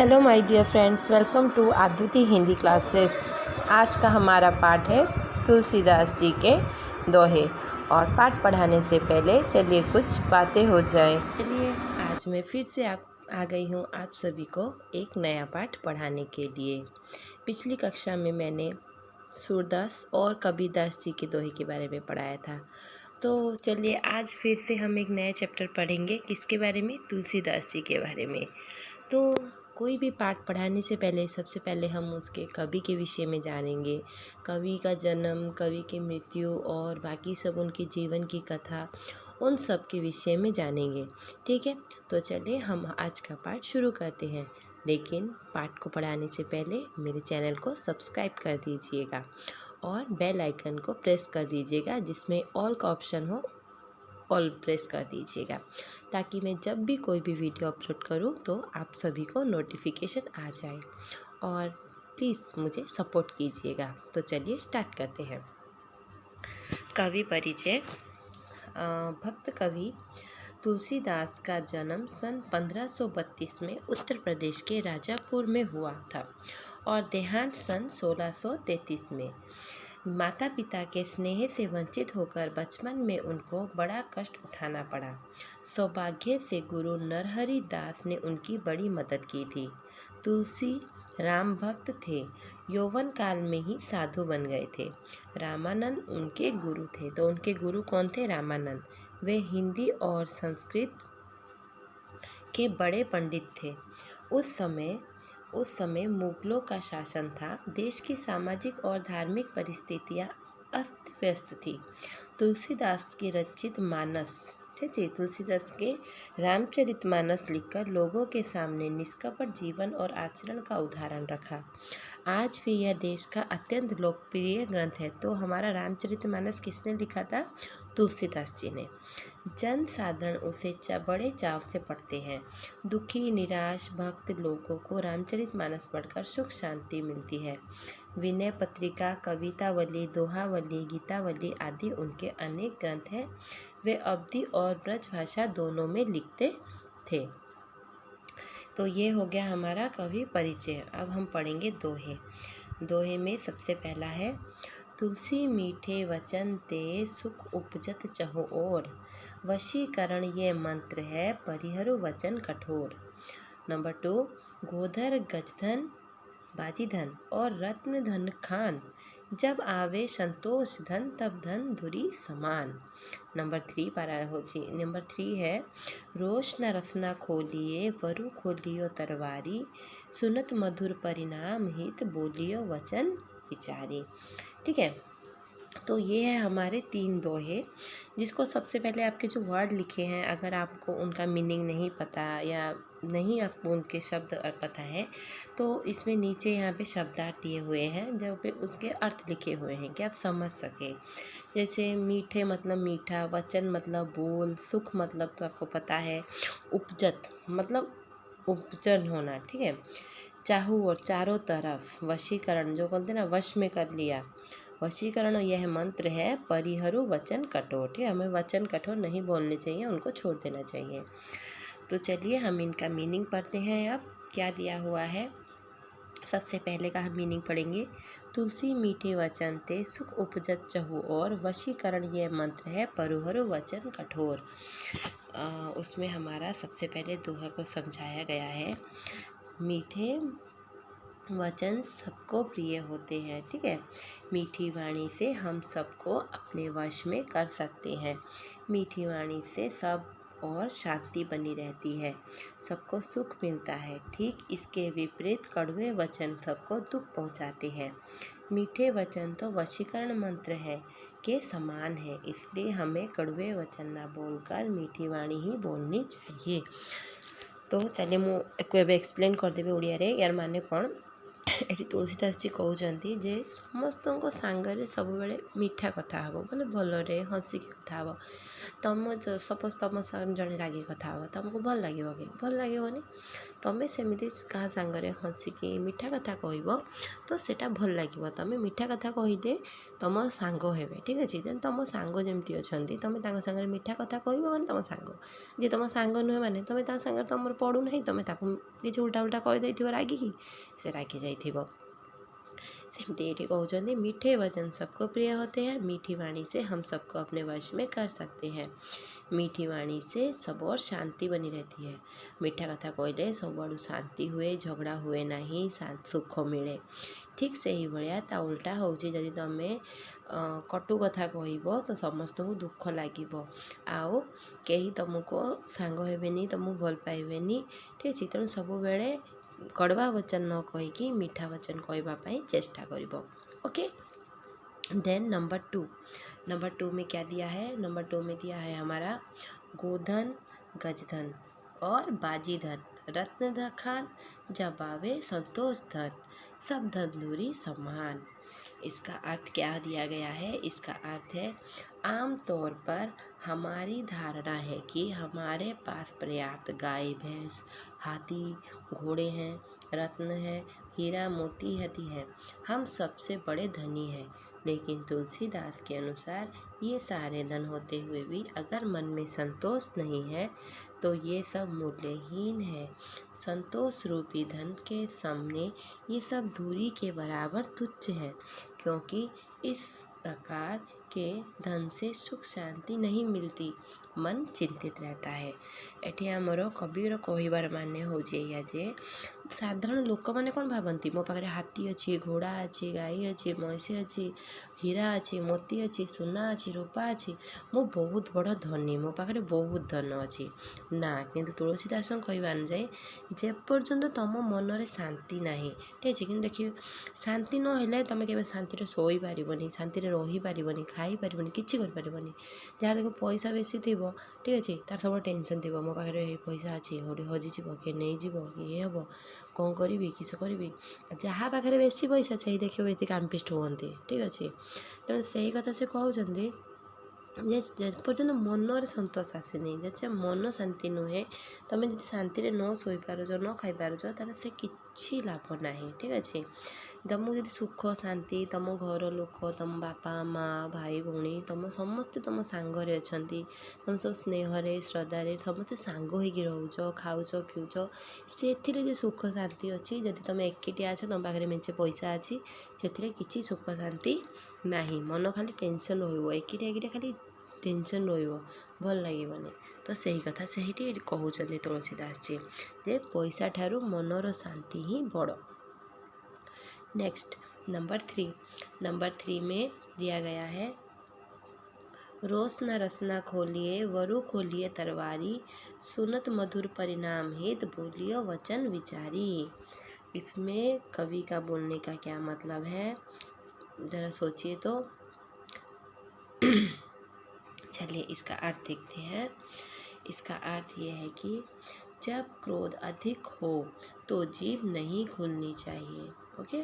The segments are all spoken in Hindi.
Hello my dear friends, welcome to Advitiya Hindi classes. आज का हमारा पाठ है तुलसीदास जी के दोहे। और पाठ पढ़ाने से पहले चलिए कुछ बातें हो जाए। चलिए आज मैं फिर से आ गई हूँ आप सभी को एक नया पाठ पढ़ाने के लिए। पिछली कक्षा में मैंने सूरदास और कबीरदास जी के दोहे के बारे में पढ़ाया था। तो चलिए आज फिर से हम एक नया चैप्टर पढ़ेंगे। किसके बारे में? तुलसीदास जी के बारे में। तो कोई भी पाठ पढ़ाने से पहले सबसे पहले हम उसके कवि के विषय में जानेंगे। कवि का जन्म, कवि की मृत्यु और बाकी सब उनके जीवन की कथा, उन सब के विषय में जानेंगे। ठीक है, तो चलिए हम आज का पाठ शुरू करते हैं। लेकिन पाठ को पढ़ाने से पहले मेरे चैनल को सब्सक्राइब कर दीजिएगा और बेल आइकन को प्रेस कर दीजिएगा, जिसमें ऑल का ऑप्शन हो, ऑल प्रेस कर दीजिएगा, ताकि मैं जब भी कोई भी वीडियो अपलोड करूं तो आप सभी को नोटिफिकेशन आ जाए। और प्लीज़ मुझे सपोर्ट कीजिएगा। तो चलिए स्टार्ट करते हैं। कवि परिचय। भक्त कवि तुलसीदास का जन्म सन 1532 में उत्तर प्रदेश के राजापुर में हुआ था और देहांत सन 1633 में। माता पिता के स्नेह से वंचित होकर बचपन में उनको बड़ा कष्ट उठाना पड़ा। सौभाग्य से गुरु नरहरि दास ने उनकी बड़ी मदद की थी। तुलसी राम भक्त थे। यौवन काल में ही साधु बन गए थे। रामानंद उनके गुरु थे। तो उनके गुरु कौन थे? रामानंद। वे हिंदी और संस्कृत के बड़े पंडित थे। उस समय मुगलों का शासन था। देश की सामाजिक और धार्मिक परिस्थितियां अस्त व्यस्त थी। तुलसीदास के रचित मानस, तुलसीदास के रामचरितमानस लिखकर लोगों के सामने निष्कपट जीवन और आचरण का उदाहरण रखा। आज भी यह देश का अत्यंत लोकप्रिय ग्रंथ है। तो हमारा रामचरितमानस किसने लिखा था? तुलसीदास जी ने। जन साधारण उसे बड़े चाव से पढ़ते हैं। दुखी निराश भक्त लोगों को रामचरितमानस पढ़कर सुख शांति मिलती है। विनय पत्रिका, कवितावली, दोहावली, गीतावली आदि उनके अनेक ग्रंथ हैं। वे अवधी और ब्रज भाषा दोनों में लिखते थे। तो ये हो गया हमारा कवि परिचय। अब हम पढ़ेंगे दोहे। दोहे में सबसे पहला है, तुलसी मीठे वचन ते सुख उपजत चहु ओर, वशीकरण ये मंत्र है परिहरु वचन कठोर। नंबर 2, गोधर गजधन बाजीधन और रत्न धन खान, जब आवे संतोष धन तब धन धुरी समान। नंबर 3 है, रोष न रसना खोलिए वरु खोलियो तरवारी, सुनत मधुर परिणाम हित बोलियो वचन विचारी। ठीक है, तो ये है हमारे 3 दोहे, जिसको सबसे पहले आपके जो वर्ड लिखे हैं, अगर आपको उनका मीनिंग नहीं पता या नहीं आपको उनके शब्द पता है, तो इसमें नीचे यहाँ पे शब्दार्थ दिए हुए हैं, जो पे उसके अर्थ लिखे हुए हैं कि आप समझ सकें। जैसे मीठे मतलब मीठा, वचन मतलब बोल, सुख मतलब तो आपको पता है, उपजत मतलब उपजन होना। ठीक है, चाहू और चारों तरफ, वशीकरण जो बोलते हैं ना, वश में कर लिया, वशीकरण यह मंत्र है परिहरु वचन कठोर। ठीक है, हमें वचन कठोर नहीं बोलने चाहिए, उनको छोड़ देना चाहिए। तो चलिए हम इनका मीनिंग पढ़ते हैं। अब क्या दिया हुआ है, सबसे पहले का हम मीनिंग पढ़ेंगे। तुलसी मीठे वचन ते सुख उपजत चहु और, वशीकरण यह मंत्र है परिहरु वचन कठोर। उसमें हमारा सबसे पहले दोहा को समझाया गया है। मीठे वचन सबको प्रिय होते हैं। ठीक है, मीठी वाणी से हम सबको अपने वश में कर सकते हैं। मीठी वाणी से सब और शांति बनी रहती है, सबको सुख मिलता है। ठीक इसके विपरीत कड़वे वचन सबको दुख पहुंचाते हैं। मीठे वचन तो वशीकरण मंत्र है के समान है, इसलिए हमें कड़वे वचन ना बोलकर मीठी वाणी ही बोलनी चाहिए। तो चलिए मुझे एक्सप्लेन करदेवी ओडिया यार माने कौन। एटी तुलसीदास जी कहते जे समस्त सांगरे सब बेले मीठा कथा हे, मतलब भलरे हसिकी कथा हे, तुम सपोज तुम जड़े रागी कथा हो तुमको भल लगे कि भल लगे तुम्हें सेमती क्या सांगे हसिकी मीठा कथा कह तो सेटा भल लगे तुम्हें मीठा कथा कहले तुम सांग हे ठीक अच्छे देन तुम सांग जमी अच्छा तुम्हें सागर मीठा कथा कह मैंने तुम सांग जी तुम सांग नुहे मैंने तुम्हें सागर तुम पड़ूना तुम किसी उल्टा उल्टा कहीदे रागिकी से रागी जाइए सेमती ये कहते मीठे वचन सबको प्रिय होते हैं, मीठी वाणी से हम सबको अपने वश में कर सकते हैं। मीठी वाणी से सब और शांति बनी रहती है। मीठा कथा कहले सब आड़ू शांति हुए, झगड़ा हुए नहीं, सुख मिले। ठीक से ही भाया ता उल्टा हो जदि तुम कटु कथा कह तो समस्त को दुख लगे आउ कहीं तुमको सांग हेनी तुमको भल पाइबेनी ठीक अच्छे तेणु सब बेले कड़वा वचन न कहीकि मीठा वचन कहवाई चेष्टा कर ओके। देन नंबर टू में क्या दिया है? नंबर 2 में दिया है हमारा गोधन गजधन और बाजीधन रत्न खान जबावे संतोष धन सब धन दूरी समान। इसका अर्थ क्या दिया गया है? इसका अर्थ है आम तौर पर हमारी धारणा है कि हमारे पास पर्याप्त गाय भैंस हाथी घोड़े हैं, रत्न है, हीरा मोती आदि है, हम सबसे बड़े धनी हैं। लेकिन तुलसीदास के अनुसार ये सारे धन होते हुए भी अगर मन में संतोष नहीं है तो ये सब मूल्यहीन है। संतोष रूपी धन के सामने ये सब धूरी के बराबर तुच्छ है, क्योंकि इस प्रकार के धन से सुख शांति नहीं मिलती, मन चिंतित रहता है। एठी आमर कविर कहबार माने होजे या जे साधारण लोक मैंने कौन भावती मो पाखे हाथी अच्छी, घोड़ा अच्छी, गाई अच्छी, महिषी अच्छी, हीरा अच्छी, मोती अच्छी, सुना अच्छी, रूपा अच्छी, मो बहुत बड़ धनी, मो पाखे बहुत धन अच्छी ना। किंतु तुलसीदास कहवा अनुजाई जेपर्यंत तुम मनरे शांति ना ठीक अच्छे कि देखिए शांति ना तुम के शांति शोई पारबनी, शांति रही पारबनी, खाई पारबनी, किसी कर जहाँ देखो पैसा बेसी थी ठीक अच्छे तार सब टेंशन थी मो पाखे पैसा अच्छी होटी हजिज किए नहीं कि ये हम कौन करी किस करी जहाँ पाखे बेसी पैसा से देखिए ये काम्पिस्ट हुए ठीक अच्छे। तेणु से कथा से कहते जेपर्यंत मनर संतोष आसेनी जे मन शांति नुहे तुम जो शांति न शोई पारुच न खाई पारुच तार से किसी लाभ ना ठीक अच्छे। तुमको जो सुख शांति तुम घर लोक तुम बापा माँ भाई भौणी तुम समस्ते तुम सांगरे अच्छा तुम सब स्नेह श्रद्धार समस्ते सांग होगी रोच खाऊच पिउच से सुख शांति अच्छी। जदि तुम एकिटिया अच्छ तुम पाखे मेचे पैसा अच्छी से किसी सुख शांति ना, मन खाली टेंशन रकिटिया खाली टेंशन भल लगे तो सही कथा से कहते तुलसीदास जी जे पैसा ठारू मनर शांति ही बड़। नेक्स्ट नंबर 3 में दिया गया है रोशना रसना खोलिए वरु खोलिए तरवारी सुनत मधुर परिणाम हित बोलियो वचन विचारी। इसमें कवि का बोलने का क्या मतलब है ज़रा सोचिए तो। चलिए इसका अर्थ देखते हैं। इसका अर्थ ये है कि जब क्रोध अधिक हो तो जीभ नहीं खुलनी चाहिए। ओके,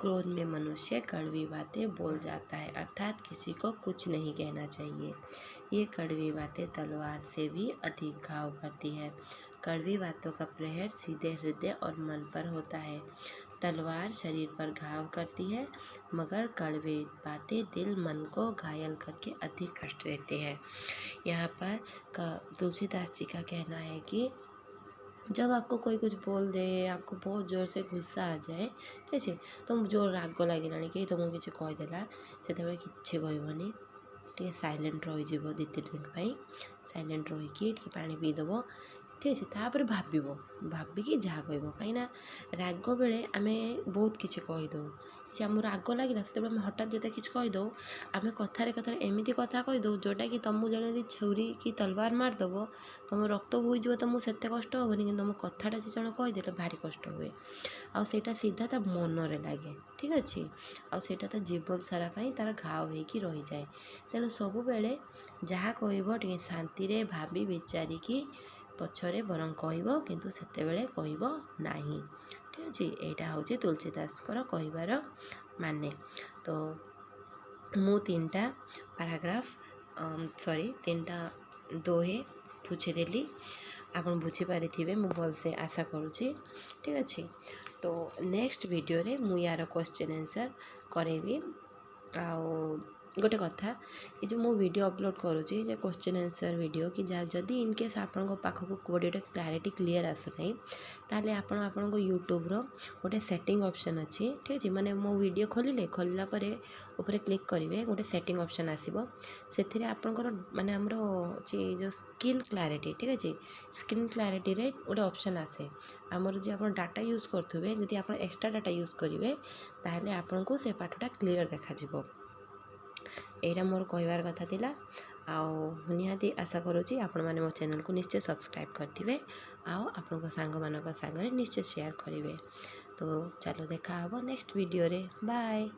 क्रोध में मनुष्य कड़वी बातें बोल जाता है, अर्थात किसी को कुछ नहीं कहना चाहिए। ये कड़वी बातें तलवार से भी अधिक घाव करती है। कड़वी बातों का प्रहार सीधे हृदय और मन पर होता है। तलवार शरीर पर घाव करती है मगर कड़वे बातें दिल मन को घायल करके अधिक कष्ट देते हैं। यहाँ पर तुलसीदास जी का कहना है कि जब आपको कोई कुछ बोल दे, आपको बहुत जोर से गुस्सा आ जाए ठीक है तुम जोर राग लगे कि तुमको किसी कहीदेला से किसी कहबनी टे साइलेंट रही 2-3 मिनट साइलेंट रहीकि पानी पीदेव ठीक अच्छे तापर भाविकी जहाँ कह कहीं राग बेले आम बहुत किसी कहीदे कि आम राग लगे से हठात जो किसी कहीदे आम कथार कथार एमती कथा कहीदे जोटा कि तुमको जड़े छुरी कि तलवार मारदेव तुम रक्त बोईज तुमको से कष्ट हेनी कि तुम कथाटा से जड़े कहीदे भारी कष्ट हुए आटा सीधा ता मनरे लगे ठीक अच्छे आटा जीवन सारा तार घाव होगी रही जाए। तेणु सब बेले जहाँ कह शांति भावी विचारिकी पछरे बरं कह किंतु सेतेबेले कह नहीं ठीक अच्छे। यहाँ हूँ तुलसीदास कहबार माने। तो मु 3टा पैराग्राफ सॉरी 3टा दोहे बुझीदेली आपन बुझीपारे मु भलसे आशा करुँची ठीक अच्छे। तो नेक्स्ट वीडियो रे मु यार क्वेश्चन आंसर करेबी। आउ गोटे कथा ये जो मु वीडियो अपलोड करुँची जे क्वेश्चन आंसर वीडियो कि जदि इनकेस आपण पाखक कोडे क्लारिटी क्लीयर आसना ताले आपण यूट्यूब रो गोटे सेटिंग ऑप्शन अच्छी ठीक अच्छे माने मो वीडियो खोलला परे ऊपर क्लिक करेंगे गोटे सेटिंग ऑप्शन आसीबो से आपणकर माने हमरो जो स्क्रीन क्लारिटी ठीक अच्छे स्क्रीन क्लारिटी रे गोटे ऑप्शन आसे आमर जो आप डाटा यूज करुवे जदि आप एक्स्ट्रा डाटा यूज करेंगे ताहले आपन को से पाठटा क्लीयर देखा एटा मोर कहबार कथा थिला। आउ निहाती आशा करुँची आपण मैंने मो चैनल को निश्चय सब्सक्राइब करथिबे आउ आपण सांग मानक सांगरे निश्चय शेयर करेंगे। तो चलो देखा हबो नेक्स्ट वीडियो रे बाय।